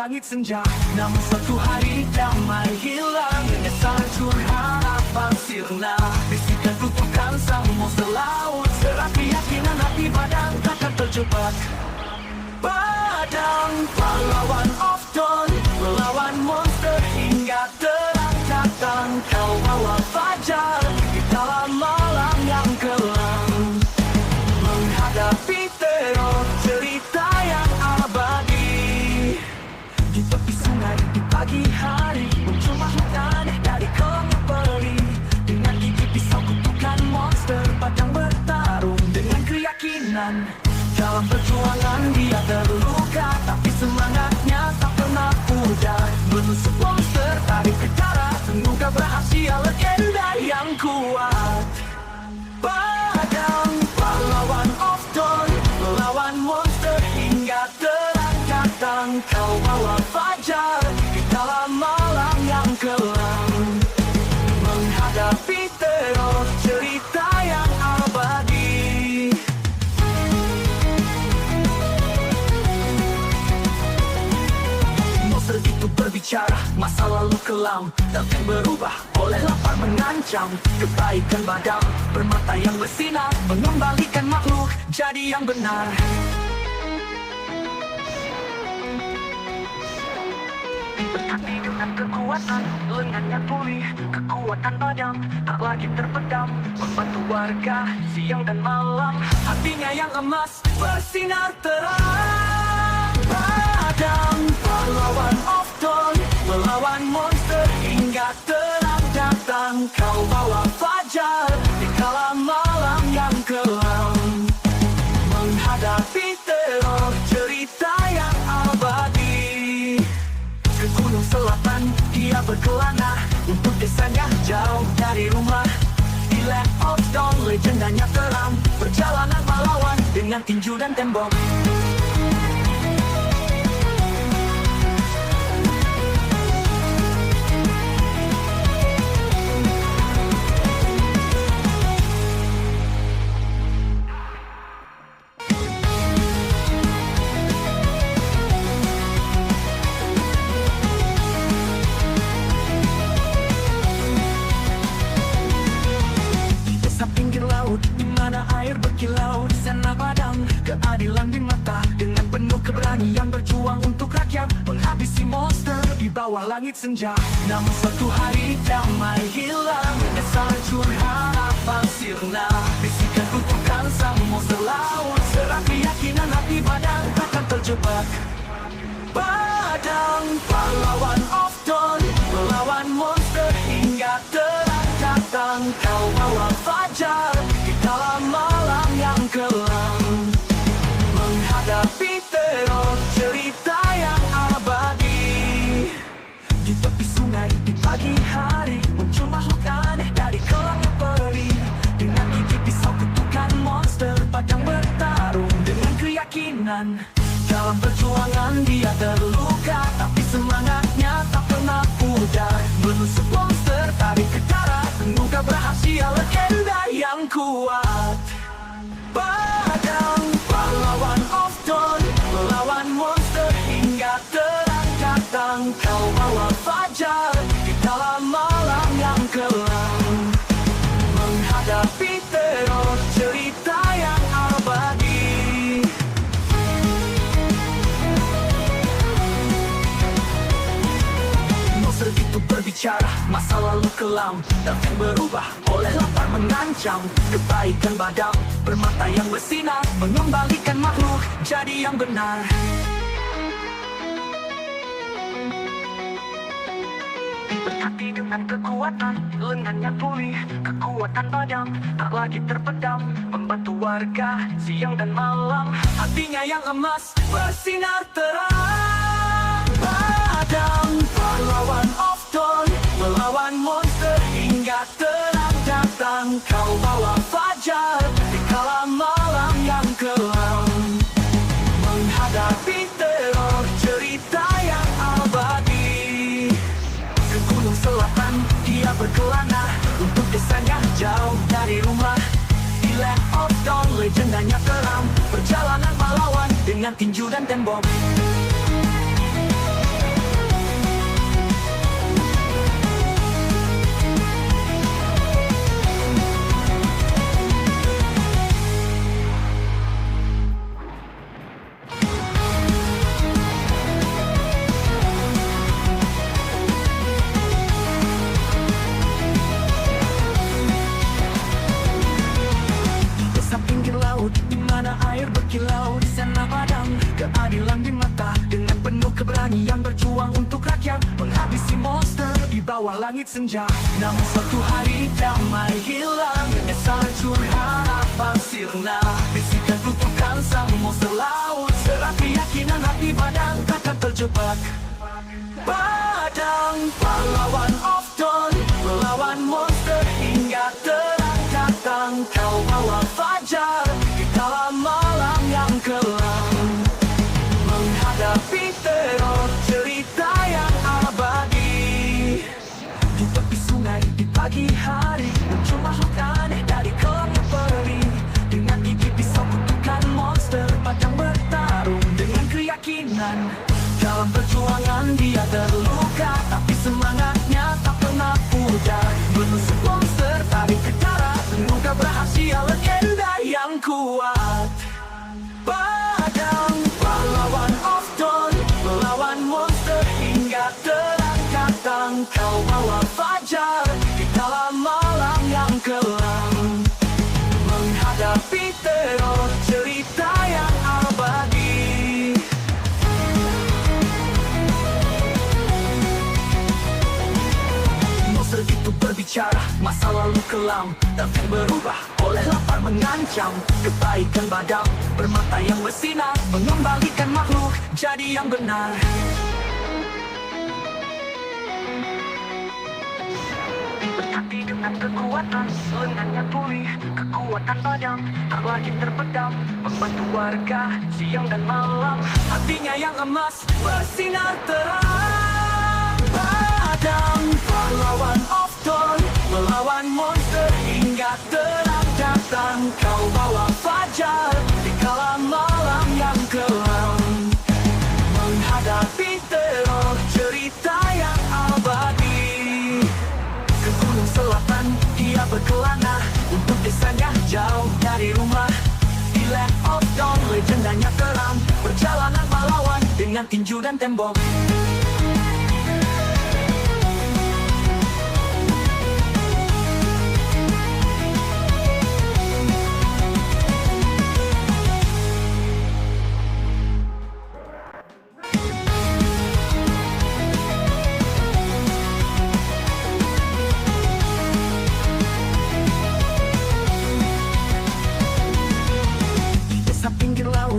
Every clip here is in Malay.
langit senja. Namun suatu hari damai hilang, menyesal hancur harapan sirna. Bisikan kutukan sang monster laut, serat keyakinan hati badan takkan terjebak. Padang pahlawan of dawn, melawan monster hingga terang datang. Kau bawa fajar di dalam malam yang kelam, menghadapi teror cerita yang abadi. Di tepi sungai di pagi hari muncul makhluk aneh dari kolong peri. Dengan gigi pisau kutukan monster padang bertarung dengan keyakinan. Dalam perjuangan dia terluka, tapi semangatnya tak pernah pudar. Menusuk monster, tarik ke darat, semoga berhasil legenda yang kuat. Padang pahlawan of dawn, melawan monster hingga terang datang. Kau bawa fajar di dalam malam yang kelam, menghadapi teror cerita yang abadi. Itu berbicara masa lalu kelam dan berubah oleh lapar mengancam. Kebaikan badam bermata yang bersinar, mengembalikan makhluk jadi yang benar. Berkati dengan kekuatan, lengannya pulih, kekuatan badam tak lagi terpendam, membantu warga siang dan malam, hatinya yang emas bersinar terang. Padang pahlawan of dawn, melawan monster hingga terang datang. Kau bawa fajar di kala malam yang kelam, menghadapi teror cerita yang abadi. Ke gunung selatan dia berkelana, untuk desanya jauh dari rumah. Di Land of Dawn legendanya teram, perjalanan pahlawan dengan tinju dan tembok. Di mana air berkilau, di sana padang keadilan di mata. Dengan penuh keberanian berjuang untuk rakyat, menghabisi monster di bawah langit senja. Namun suatu hari damai hilang, menyesal hancur harapan sirna. Bisikan kutukan sang monster laut, serat keyakinan hati badan takkan terjebak. Padang pahlawan of dawn, melawan monster hingga terang datang. Kau bawa fajar di dalam malam yang kelam, menghadapi teror cerita yang abadi. Di tepi sungai di pagi hari muncul makhluk aneh dari kolam peri. Dengan gigi pisau kutukan monster padang bertarung dengan keyakinan. Dalam perjuangan dia terluka, tapi semangatnya tak pernah pudar. Menusuk monster, tarik ke darat, semoga berhasil legenda yang kuat. Padang pahlawan of dawn, melawan monster hingga terang datang. Kau bawa fajar di dalam malam yang kelam, menghadapi teror cerita yang abadi. Itu berbicara masa lalu kelam dan berubah oleh lapar mengancam. Kebaikan badam bermata yang bersinar, mengembalikan makhluk jadi yang benar. Berkati dengan kekuatan, lengannya pulih, kekuatan badam tak lagi terpendam, membantu warga siang dan malam, hatinya yang emas bersinar terang. Padang pahlawan of dawn, melawan monster hingga terang datang. Kau bawa fajar di kala malam yang kelam, menghadapi teror cerita yang abadi. Ke gunung selatan dia berkelana, untuk desanya jauh dari rumah. Di Land of Dawn legendanya teram, perjalanan pahlawan dengan tinju dan tembok. langit senja. Namun suatu hari damai hilang, nyesal curhat apa sirna. Bisikan kutukan sang monster laut, serat keyakinan hati badan takkan terjebak. Padang pahlawan of dawn, melawan monster hingga terang datang. Kau bawa fajar di dalam malam yang kelam, menghadapi teror cerita yang abadi. Di tepi sungai di pagi hari, muncul makhluk aneh dari kelamnya peri. Dengan gigi pisau kutukan monster, padang bertarung dengan keyakinan. Dalam perjuangan dia terluka, tapi semangatnya tak pernah pudar. Menusuk monster, tarik ke darat, mengungkap rahasia legenda yang kuat. Padang pahlawan of dawn, melawan monster hingga terang datang. Kau bawa fajar di dalam malam yang kelam, menghadapi teror cerita yang abadi. Monster itu berbicara, masa lalu kelam tak berubah oleh lapar mengancam. Kebaikan badam bermata yang bersinar, mengembalikan makhluk jadi yang benar. Berhati dengan kekuatan, lengannya pulih, kekuatan badam tak lagi terpendam, membantu warga siang dan malam, hatinya yang emas bersinar terang. Padang pahlawan of dawn, melawan monster hingga terang datang. Kau bawa fajar di kala malam yang kelam, menghadapi teror cerita yang abadi. Ke gunung selatan dia berkelana, untuk desanya jauh dari rumah. Di Land of Dawn legendanya keram, perjalanan melawan dengan tinju dan tembok.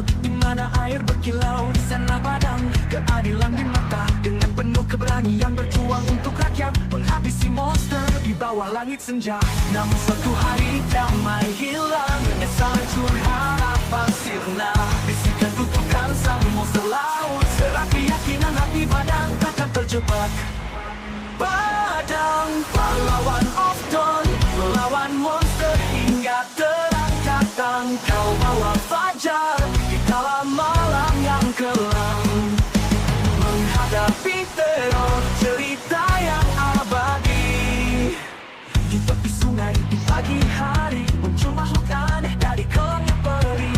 Di mana air berkilau, di sana padang keadilan di mata. Dengan penuh keberanian berjuang untuk rakyat, menghabisi monster di bawah langit senja. Namun suatu hari damai hilang, nyesal curhat apa sirna. Bisikan kutukan sang monster laut, serat keyakinan hati badan takkan terjebak. Padang pahlawan of dawn, melawan monster hingga terang datang. Kau bawa fajar di dalam malam yang kelam, menghadapi teror cerita yang abadi. Di tepi sungai di pagi hari, muncul makhluk aneh dari kelamnya peri.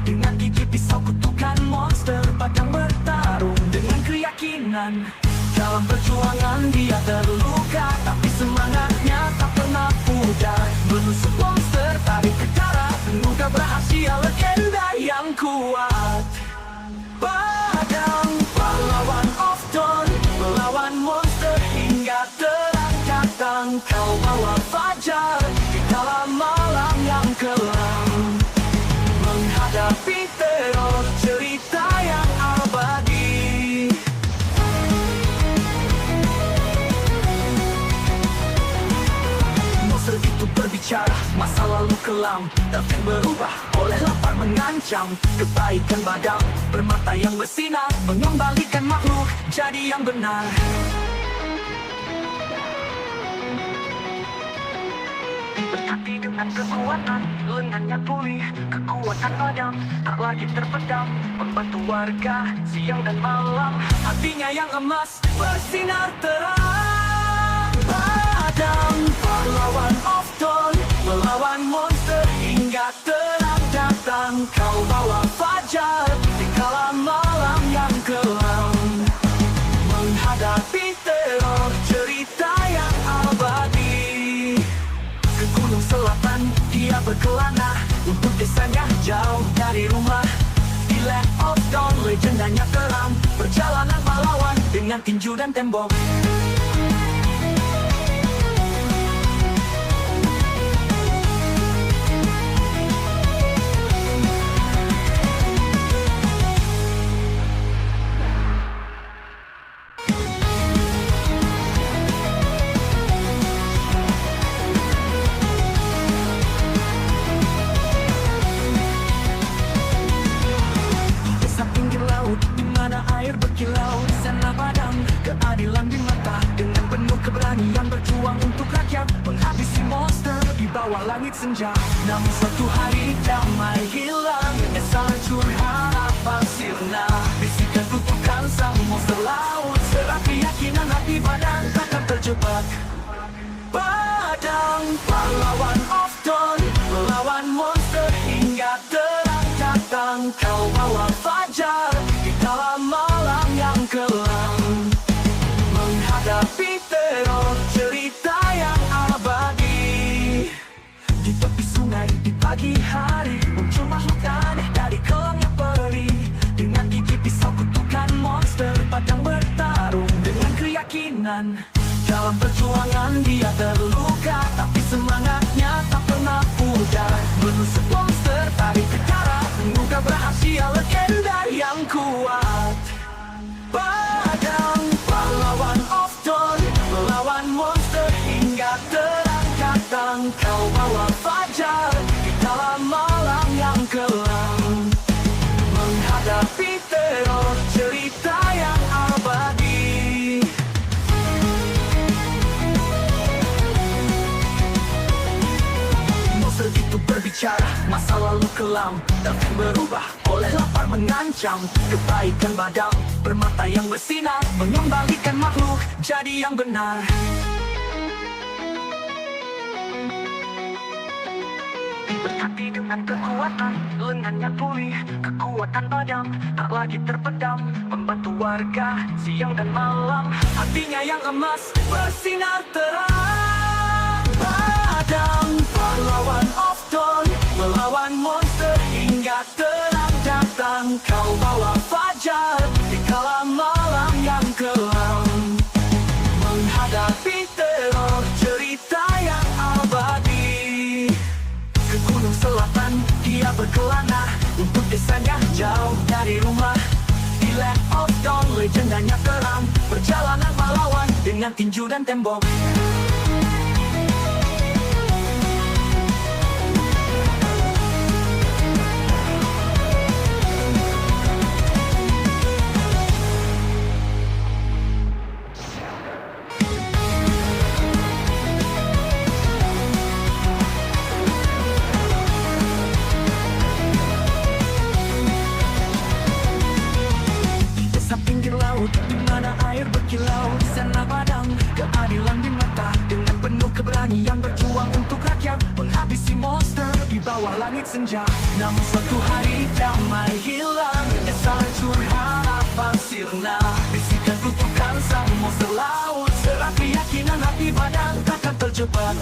Dengan gigi pisau kutukan monster, padang bertarung dengan keyakinan. Dalam perjuangan dia terluka, tapi semangatnya tak pernah pudar. Menusuk monster, tarik ke darat, mengungkap rahasia legenda yang kuat. Padang pahlawan of dawn, melawan monster hingga terang datang. Kau bawa fajar di dalam malam yang kelam, menghadapi teror cerita yang abadi. Monster itu berbicara, masa lalu kelam takkan berubah oleh lapar mengancam. Kebaikan badam bermata yang bersinar, mengembalikan makhluk jadi yang benar. Berhati dengan kekuatan, lengannya pulih, kekuatan badam tak lagi terpendam, membantu warga siang dan malam, hatinya yang emas bersinar terang. Padang pahlawan of dawn, melawan monster hingga terang datang. Kau bawa fajar di kala malam yang kelam, menghadapi teror cerita yang abadi. Ke gunung selatan dia berkelana, untuk desanya jauh dari rumah. Di Land of Dawn legendanya keram, perjalanan melawan dengan tinju dan tembok. langit senja. Namun suatu hari damai hilang, nyesal hancur harapan sirna. Bisikan kutukan sang monster laut, serak keyakinan hati badan takkan terjebak. Padang pahlawan of dawn, melawan monster hingga terang datang. Kau bawa fajar di dalam malam yang kelam, menghadapi teror cerita yang abadi. Di tepi sungai di pagi hari muncul makhluk aneh dari kolam yang perih. Dengan gigi pisau kutukan monster padang bertarung dengan keyakinan. Dalam perjuangan dia terluka, tapi semangatnya tak pernah pudar. Menusuk monster tarik ke darat, mengukir rahasia legenda yang kuat. Padang pahlawan of dawn, melawan monster hingga terang datang. Kau bawa fajar di dalam malam yang kelam, menghadapi teror cerita yang abadi. Monster itu berbicara, masa lalu kelam dan berubah oleh lapar mengancam. Kebaikan badang bermata yang bersinar, mengembalikan makhluk jadi yang benar. Berhati dengan kekuatan, lengannya pulih, kekuatan badang tak lagi terpendam, membantu warga siang dan malam. Hatinya yang emas bersinar terang. Padang pahlawan of dawn, melawan monster hingga terang datang. Kau bawa fajar di kala malam yang kelam, menghadapi teror cerita yang abadi. Ke gunung selatan dia berkelana, untuk desanya jauh dari rumah. Di Land of Dawn legendanya terang, perjalanan pahlawan dengan tinju dan tembok. Di mana air berkilau, di sana padang keadilan di mata. Dengan penuh keberanian berjuang untuk rakyat, menghabisi monster di bawah langit senja. Namun suatu hari damai hilang, nyesal hancur harapan sirna. Bisikan kutukan sang monster laut, serak keyakinan hati badan takkan terjebak.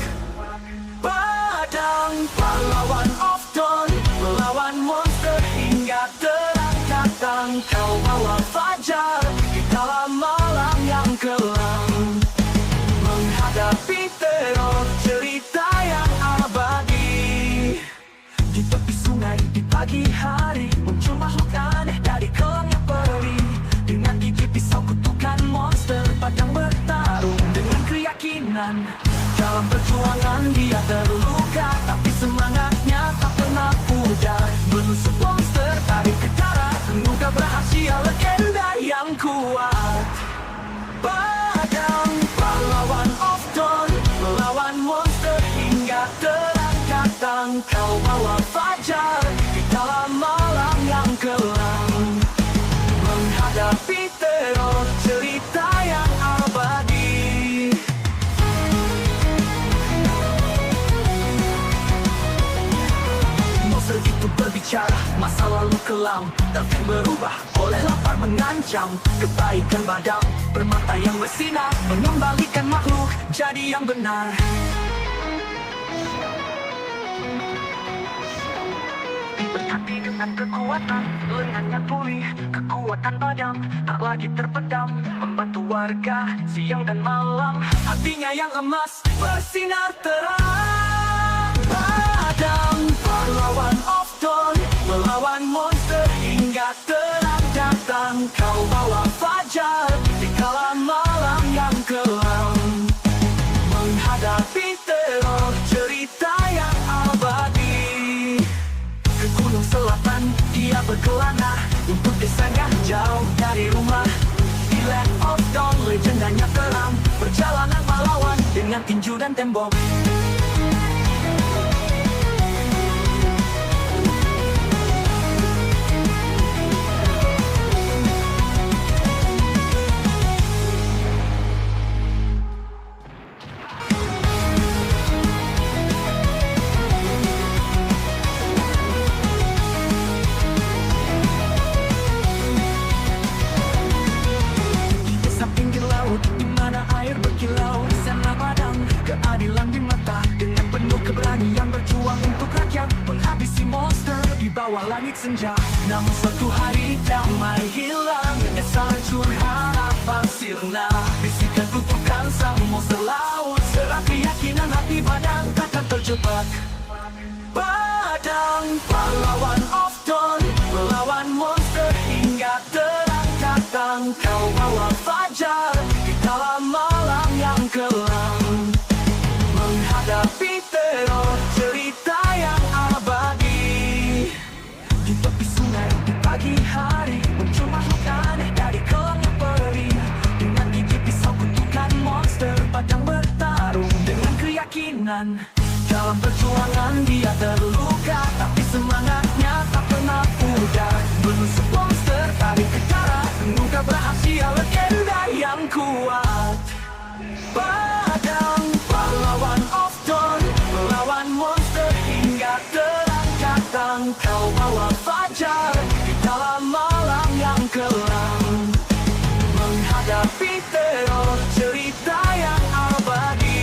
Padang pahlawan of dawn, melawan monster hingga terang datang. Kau bawa fajar di dalam malam yang kelam, menghadapi teror cerita yang abadi. Di tepi sungai di pagi hari muncul makhluk aneh dari kolam yang perih. Dengan gigi pisau kutukan monster padang bertarung dengan keyakinan. Dalam perjuangan dia terluka, tapi semangatnya tak pernah pudar. Menusuk monster tarik ke darat, mengungkap rahasia legenda yang kuat. Padang pahlawan of dawn, melawan monster hingga terang datang. Kau bawa fajar di dalam malam yang kelam, menghadapi teror cerita yang abadi. Monster itu berbicara, masa lalu kelam dan berubah oleh lapar mengancam. Kebaikan badang bermata yang bersinar, mengembalikan makhluk jadi yang benar. Berhati dengan kekuatan, lengannya pulih, kekuatan badang tak lagi terpendam, membantu warga siang dan malam. Hatinya yang emas bersinar terang. Padang pahlawan of dawn, melawan monster hingga terang datang. Kau bawa fajar di kala malam yang kelam, menghadapi teror cerita yang abadi. Ke gunung selatan dia berkelana, untuk desanya jauh dari rumah. Di Land of Dawn legendanya terang, perjalanan pahlawan dengan tinju dan tembok. lambing mata dengan penuh keberanian berjuang untuk rakyat, menghabisi monster di bawah langit senja. Namun suatu hari damai hilang, nyesal hancur harapan sirna. Bisikan kutukan sang monster laut, serang keyakinan hati badan takkan terjebak. Padang pahlawan of dawn, melawan monster hingga terang datang. Kau bawa fajar di dalam malam yang kelam, menghadapi teror cerita yang abadi. Di tepi sungai di pagi hari muncul makhluk aneh dari kelam yang perih. Dengan gigi pisau kutukan monster padang bertarung dengan keyakinan. Dalam perjuangan dia terluka, tapi semangatnya tak pernah pudar. Menusuk monster, tarik ke darat, semoga berhasil legenda yang kuat. Padang pahlawan of dawn, melawan monster hingga terang datang. Kau bawa fajar di dalam malam yang kelam, menghadapi teror cerita yang abadi.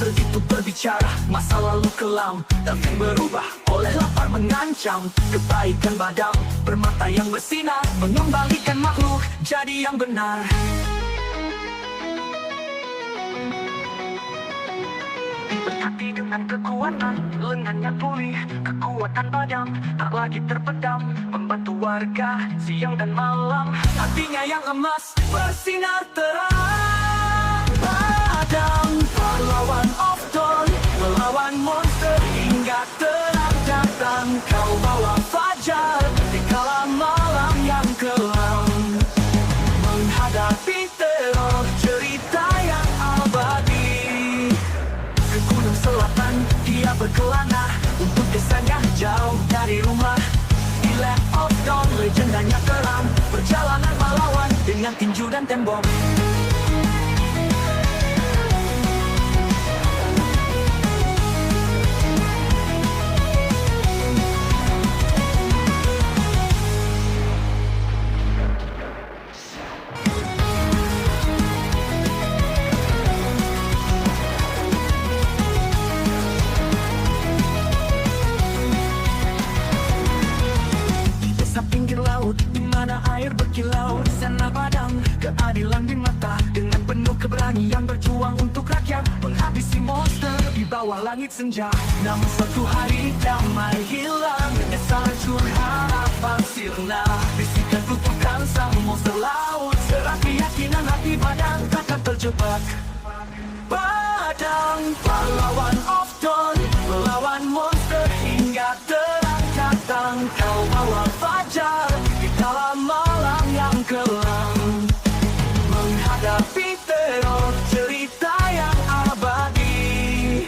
Itu berbicara masa lalu kelam dan berubah oleh lapar mengancam. Kebaikan badang bermata yang bersinar, mengembalikan makhluk jadi yang benar. Berhati dengan kekuatan, lengannya pulih. Kekuatan badang tak lagi terpendam, membantu warga siang dan malam. Hatinya yang emas bersinar terang. Padang pahlawan of dawn, melawan monster hingga terang datang. Kau bawa fajar di kala malam yang kelam, menghadapi teror cerita yang abadi. Ke gunung selatan dia berkelana untuk desanya jauh dari rumah. Di Land of Dawn legendanya kelam, perjalanan melawan dengan tinju dan tembok. Di mana air berkilau, di sana padang keadilan di mata. Dengan penuh keberanian berjuang untuk rakyat, menghabisi monster di bawah langit senja. Namun suatu hari damai hilang, nyesal hancur harapan sirna. Bisikan kutukan sang monster laut, serang keyakinan hati badan takkan terjebak. Padang pahlawan of dawn, melawan monster hingga terang datang. Kau bawa fajar di dalam malam yang kelam, menghadapi teror cerita yang abadi.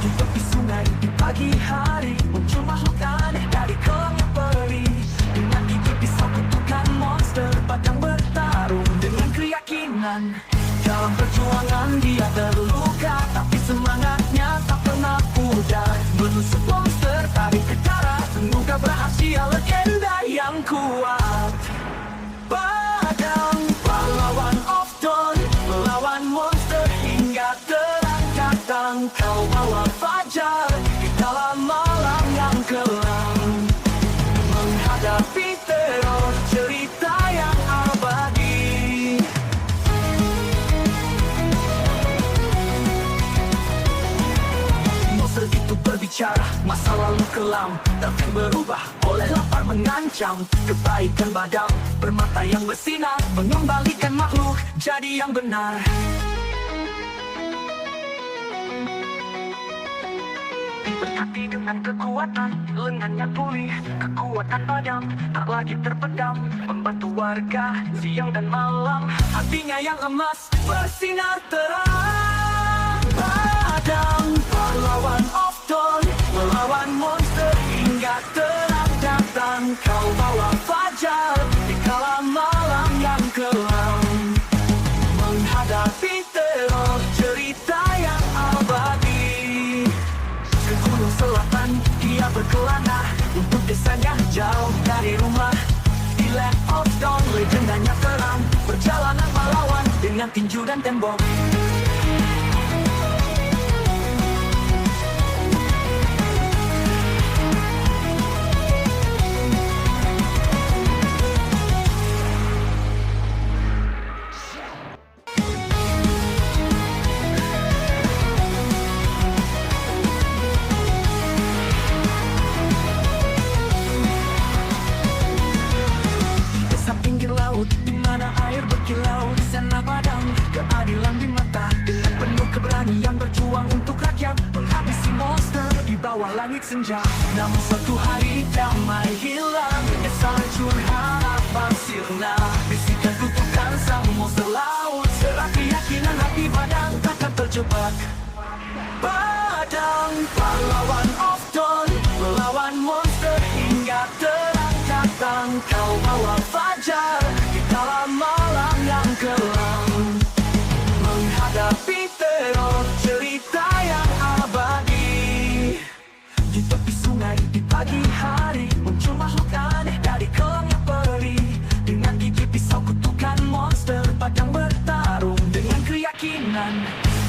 Di tepi sungai di pagi hari muncul makhluk aneh dari kelam yang perih. Dengan gigi pisau kutukan monster padang bertarung dengan keyakinan. Dalam perjuangan dia terluka, tapi semangatnya tak pernah pudar. Menusuk monster, tarik ke darat, semoga berhasil legenda yang kuat. Padang pahlawan of dawn, melawan monster hingga terang datang. Kau bawa fajar di dalam malam yang kelam, menghadapi teror cerita yang abadi. Monster itu berbicara masa lalu kelam dan berubah oleh lapar mengancam. Kebaikan badang bermata yang bersinar, mengembalikan makhluk jadi yang benar. Berhati dengan kekuatan, lengannya pulih. Kekuatan badang tak lagi terpendam, membantu warga siang dan malam. Hatinya yang emas bersinar terang. Padang pahlawan of dawn, melawan monster hingga terang datang. Kau bawa fajar di kala malam yang kelam, menghadapi teror cerita yang abadi. Ke gunung selatan dia berkelana untuk desanya jauh dari rumah. Di di Land of Dawn, legendanya terang, perjalanan pahlawan dengan tinju dan tembok. Di mana air berkilau, di sana padang keadilan di mata. Dengan penuh keberanian berjuang untuk rakyat, menghabisi monster di bawah langit senja. Namun suatu hari damai hilang, menyesal hancur harapan sirna. Bisikan kutukan sang monster laut, serat keyakinan hati padang takkan terjebak. Padang pahlawan of Dawn, melawan monster hingga terang datang. Kau bawa fajar di dalam malam yang kelam, menghadapi teror cerita yang abadi. Di tepi sungai di pagi hari, muncul makhluk aneh dari kelam yang perih. Dengan gigi pisau kutukan monster padang bertarung dengan keyakinan.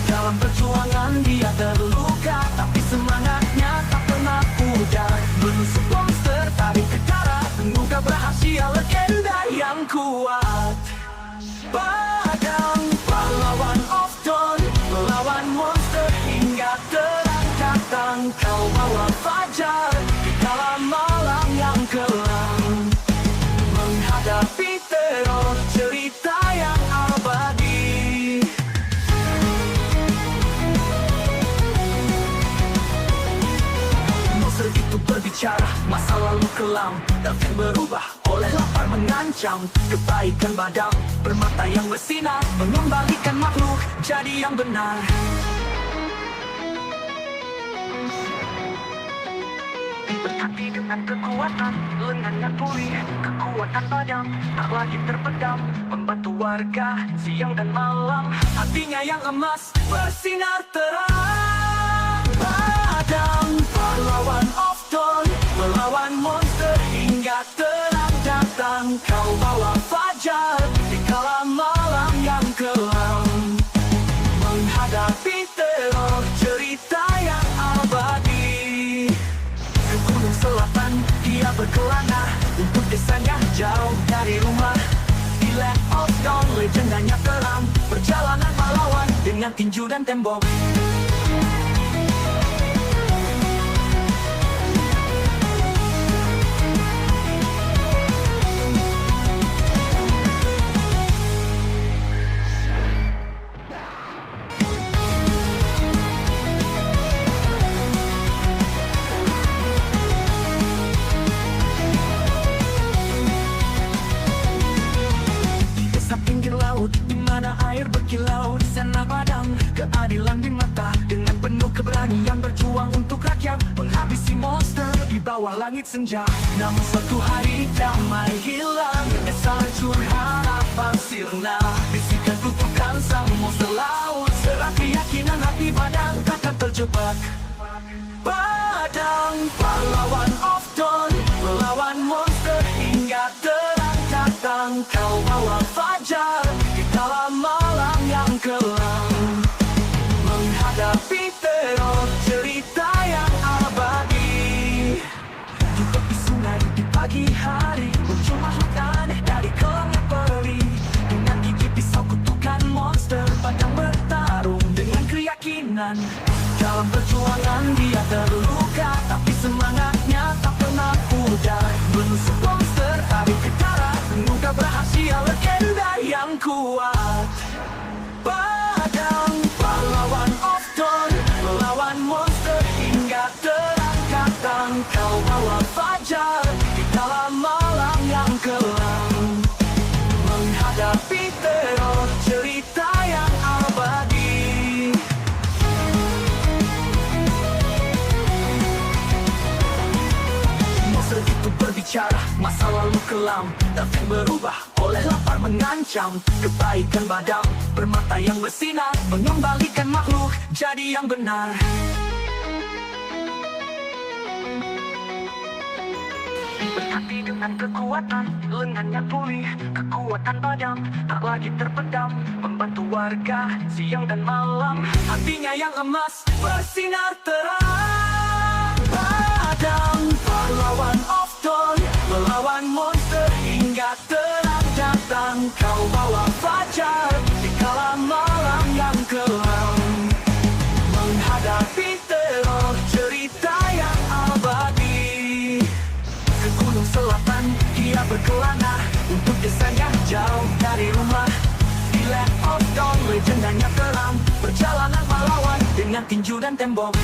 Dalam perjuangan dia terluka, tapi semangatnya tak pernah pudar. Menusuk monster, tarik ke darat, mengukir rahasia legenda yang kuat. Padang pahlawan of Dawn, melawan monster hingga terang datang. Kau bawa fajar di dalam malam yang kelam, menghadapi teror cerita yang abadi. Monster itu berbicara, masa lalu kelam dan berubah oleh lapar mengancam. Kebaikan badang bermata yang bersinar, mengembalikan makhluk jadi yang benar. Berkati dengan kekuatan, lengannya pulih, kekuatan badang tak lagi terpendam, membantu warga siang dan malam. Hatinya yang emas bersinar terang. Padang pahlawan of Dawn, melawan monster hingga terang datang. Kau bawa fajar di kala malam yang kelam, menghadapi teror cerita yang abadi. Ke gunung selatan dia berkelana, untuk desanya jauh dari rumah. Di Land of Dawn, legendanya terang, perjalanan pahlawan dengan tinju dan tembok. Di mana air berkilau, di sana padang keadilan di mata. Dengan penuh keberanian berjuang untuk rakyat, menghabisi monster di bawah langit senja. Namun suatu hari damai hilang, menyesal hancur harapan sirna. Bisikan kutukan sang monster laut, serat keyakinan hati padang takkan terjebak. Padang pahlawan of Dawn, melawan monster hingga terang datang. Kau bawa fajar di dalam malam yang kelam, menghadapi teror cerita yang abadi. Di tepi sungai di pagi hari, muncul makhluk aneh dari kelam yang perih. Dengan gigi pisau kutukan monster padang bertarung dengan keyakinan. Dalam perjuangan dia terluka, tapi semangatnya tak pernah pudar. Menusuk monster, tarik ke darat, mengungkap rahasia legenda yang kuat. Padang pahlawan of Dawn, melawan monster hingga terang datang. Kau bawa fajar di dalam malam yang kelam, menghadapi teror cerita yang abadi. Itu berbicara, masa lalu kelam dan berubah oleh lapar mengancam. Kebaikan badang bermata yang bersinar, mengembalikan makhluk jadi yang benar. Berkati Tapi dengan kekuatan, lengannya pulih, kekuatan padam, tak lagi terpendam, membantu warga siang dan malam. Hatinya yang emas, bersinar terang. Padam, pahlawan of dawn, melawan monster hingga terang datang. Kau bawa fajar di kala malam yang kelam, menghadapi teror, cerita yang abadi. Ke gunung selatan dia berkelana, untuk desanya jauh dari rumah. Di Land of Dawn legendanya terang, perjalanan melawan dengan tinju dan tembok.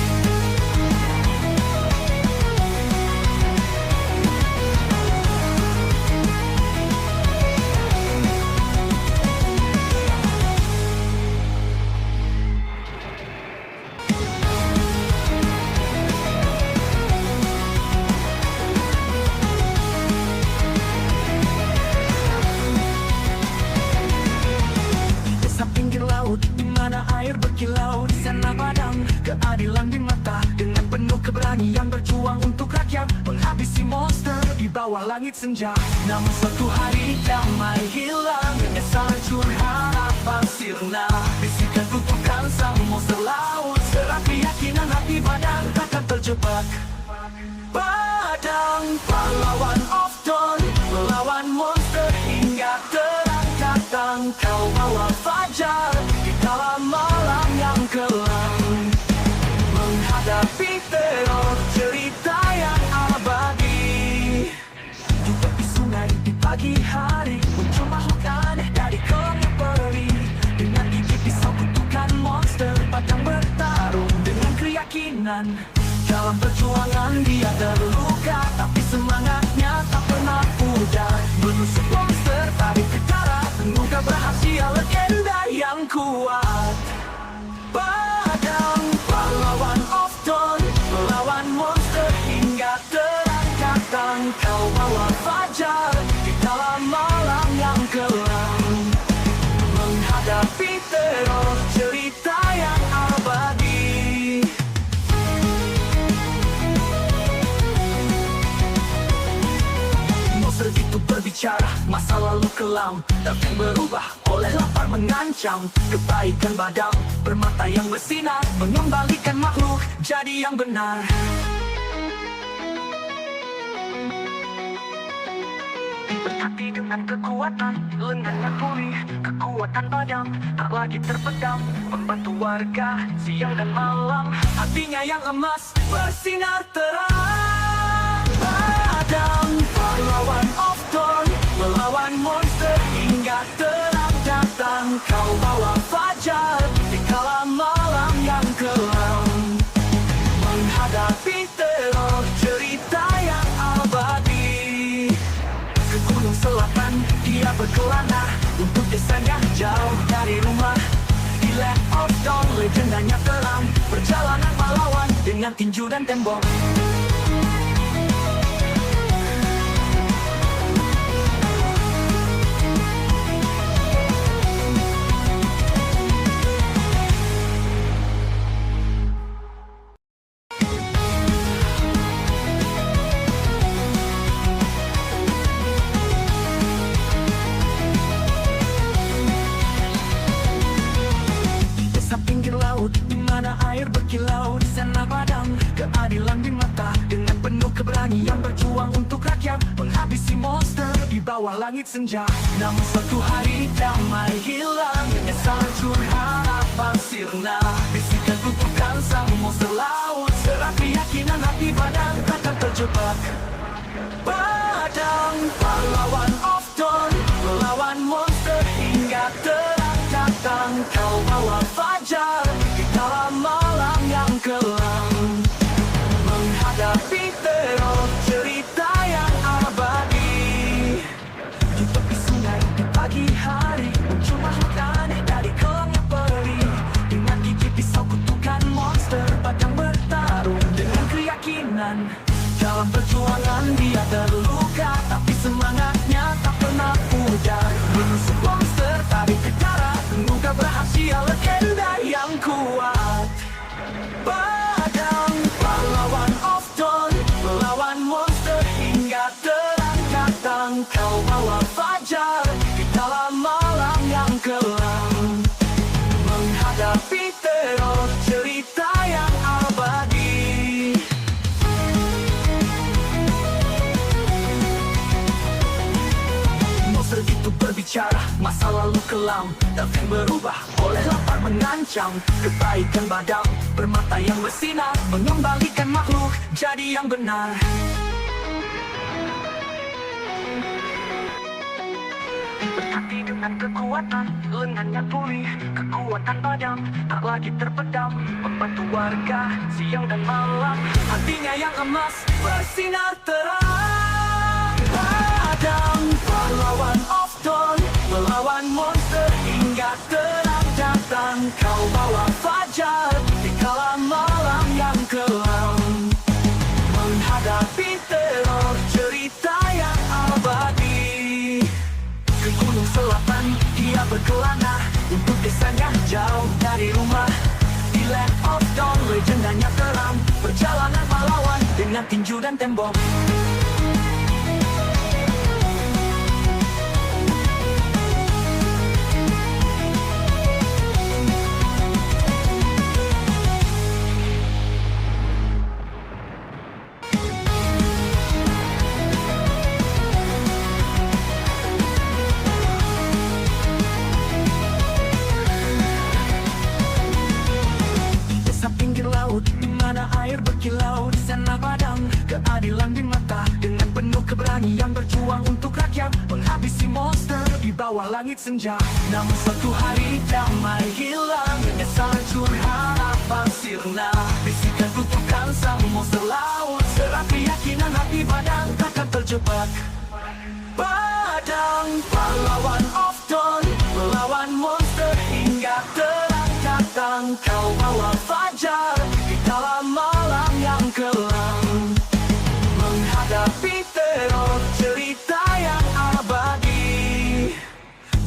Di mana air berkilau, di sana padam keadilan di mata. Dengan penuh keberanian berjuang untuk rakyat, menghabisi monster di bawah langit senja. Namun suatu hari damai hilang, menyesal harapan sirna. Bisikan kutukan sang monster laut, serat keyakinan hati badan takkan terjebak. Padang, pahlawan of dawn, melawan monster hingga terang datang. Kau bawa fajar di kala malam yang kelam, menghadapi teror, cerita yang abadi. Di tepi sungai di pagi hari, muncul makhluk aneh dari kolongnya peri. Dengan gigi pisau kutukan monster padang bertarung dengan keyakinan. Dalam perjuangan dia terluka, tapi semangatnya tak pernah pudar. Menusuk monster, tarik ke darat, semoga berhasil legenda yang kuat. Padang, pahlawan of dawn, melawan monster hingga terang datang. Kau bawa fajar di dalam malam yang kelam, menghadapi teror, cerita yang abadi. Monster itu berbicara, masa lalu kelam takkan berubah oleh lapar mengancam. Kebaikan badam, bermata yang bersinar, mengembalikan makhluk jadi yang benar. Berhati dengan kekuatan, lengannya pulih, kekuatan padam, tak lagi terpendam, membantu warga siang dan malam. Hatinya yang emas, bersinar terang. Padam, pahlawan of dawn, melawan monster hingga terang datang. Kau bawa fajar di kala malam yang kelam, menghadapi teror, cerita yang abadi. Ke gunung selatan dia berkelana, untuk desanya jauh dari rumah. Di Land of Dawn legendanya terang, perjalanan melawan dengan tinju dan tembok. Di mana air berkilau, di sana padam keadilan di mata. Dengan penuh keberanian berjuang untuk rakyat, menghabisi monster di bawah langit senja. Namun suatu hari damai hilang, menyesal harapan sirna. Bisikan kutukan sang monster laut, serat keyakinan hati badan takkan terjebak. Padang, pahlawan of dawn, melawan monster hingga terang datang. Kau bawa fajar di dalam malam yang kelam, menghadapi teror, cerita yang abadi. Di tepi sungai di pagi hari, muncul makhluk aneh dari kolongnya peri. Dengan gigi pisau kutukan monster padang bertarung dengan keyakinan. Dalam perjuangan dia terluka, tapi semangatnya tak pernah pudar. Menusuk monster, tarik ke darat, semoga berhasil legenda yang kuat. Padang, pahlawan of dawn, melawan monster kelam, menghadapi teror, cerita yang abadi. Monster itu berbicara, masa lalu kelam takkan berubah oleh lapar mengancam. Kebaikan padam, bermata yang bersinar, mengembalikan makhluk jadi yang benar. Berhati dengan kekuatan, lengannya pulih, kekuatan padam tak lagi terpendam, membantu warga siang dan malam. Hatinya yang emas bersinar terang. Padam, pahlawan of dawn, melawan monster hingga terang datang. Kau bawa fajar di kala malam yang kelam, menghadapi teror, cerita yang abadi. Ke gunung selatan dia berkelana, untuk desanya jauh dari rumah. Di Land of Dawn legendanya terang, perjalanan pahlawan dengan tinju dan tembok. Di mana air berkilau, di sana padam keadilan di mata. Dengan penuh keberanian berjuang untuk rakyat, menghabisi monster di bawah langit senja. Namun suatu hari damai hilang, menyesal hancur harapan sirna. Bisikan kutukan sang monster laut, serat keyakinan hati padam takkan terjebak. Padam, pahlawan of dawn, melawan monster hingga terang datang. Kau bawa fajar di kala malam yang kelam, menghadapi teror, cerita yang abadi.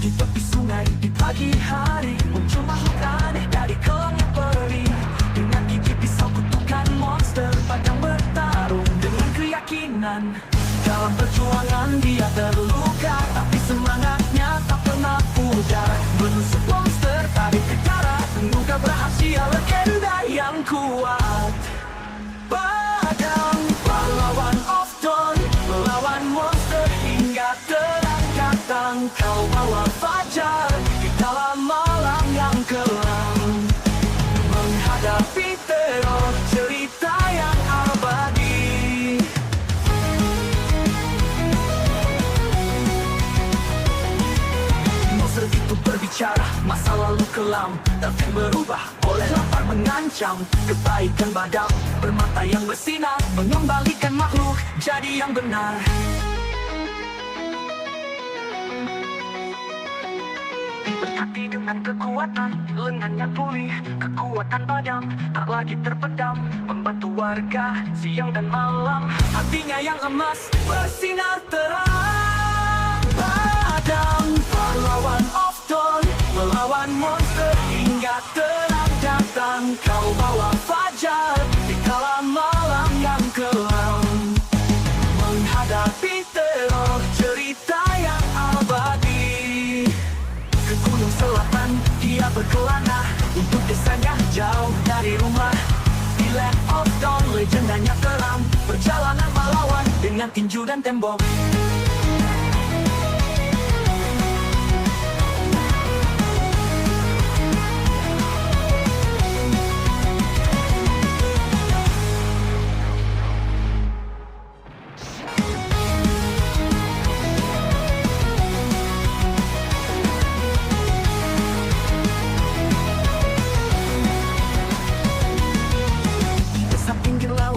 Di tepi sungai di pagi hari, muncul makhluk aneh dari kelamnya perih. Dengan gigi pisau kutukan monster padam bertarung dengan keyakinan. Dalam perjuangan dia terluka, tapi semangatnya tak pernah pudar. Menusuk monster tarik ke darat, mengungkap rahasia legenda yang kuat. Padam, pahlawan of dawn, melawan monster hingga terang datang. Kau bawa fajar di kala malam yang kelam, menghadapi teror, cerita yang abadi. Monster itu berbicara, masa lalu kelam takkan berubah oleh lapar mengancam. Kebaikan padam, bermata yang bersinar, mengembalikan makhluk jadi yang benar. Berhati dengan kekuatan, lengannya pulih, kekuatan padam tak lagi terpendam, membantu warga siang dan malam. Hatinya yang emas bersinar terang. Padam, pahlawan of dawn, melawan monster hingga terang datang. Kau bawa fajar di kala malam yang kelam, menghadapi teror, cerita yang abadi. Ke gunung selatan dia berkelana, untuk desanya jauh dari rumah. Di Land of Dawn legendanya terang, perjalanan pahlawan dengan tinju dan tembok.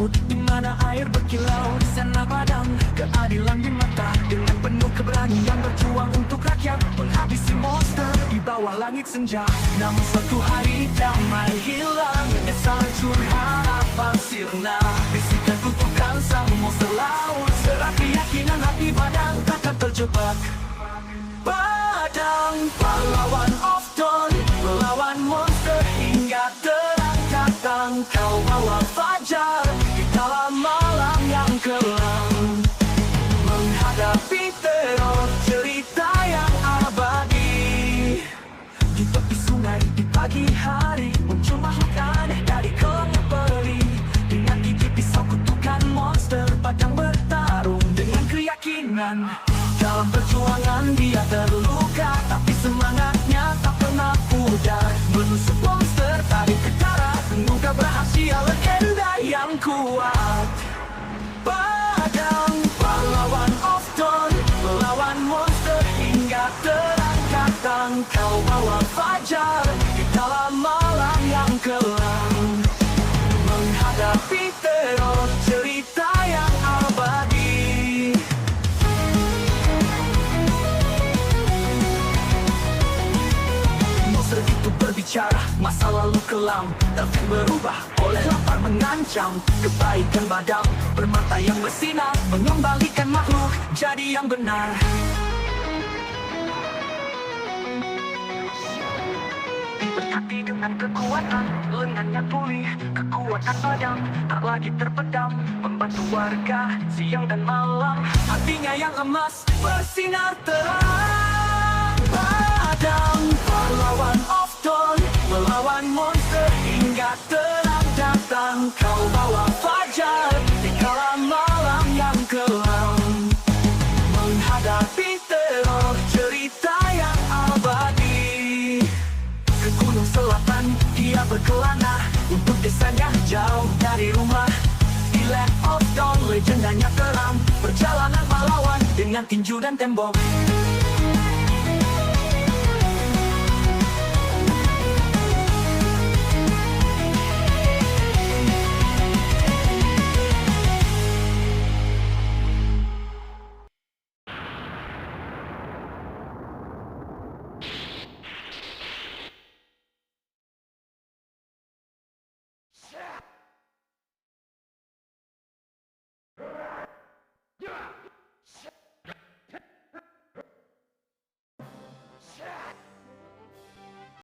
Di mana air berkilau, di sana padam keadilan di mata. Dengan penuh keberanian berjuang untuk rakyat, menghabisi monster di bawah langit senja. Namun suatu hari damai hilang, menyesal hancur harapan sirna. Bisikan kutukan sang monster laut, serat keyakinan hati padam takkan terjebak. Padam, pahlawan of dawn, melawan monster hingga terang datang. Kau bawa fajar di kala malam yang kelam, menghadapi teror, cerita yang abadi. datang kau bawa fajar di dalam malam yang kelam. Menghadapi teror cerita yang abadi. Monster itu berbicara masa lalu kelam, tapi berubah oleh lapar mengancam. Kebaikan badam bermata yang bersinar, mengembalikan makhluk jadi yang benar. Berkati dengan kekuatan, lengannya pulih, kekuatan badam tak lagi terpendam, membantu warga siang dan malam. Hatinya yang emas bersinar terang. Badam pahlawan of dawn, melawan monster hingga terang datang. Kau bawa fajar di kala malam yang kelam. Menghadapi teror cerita yang abadi. Ke gunung selatan dia berkelana, untuk desanya jauh dari rumah. Di Land of Dawn legendanya kelam, perjalanan pahlawan dengan tinju dan tembok.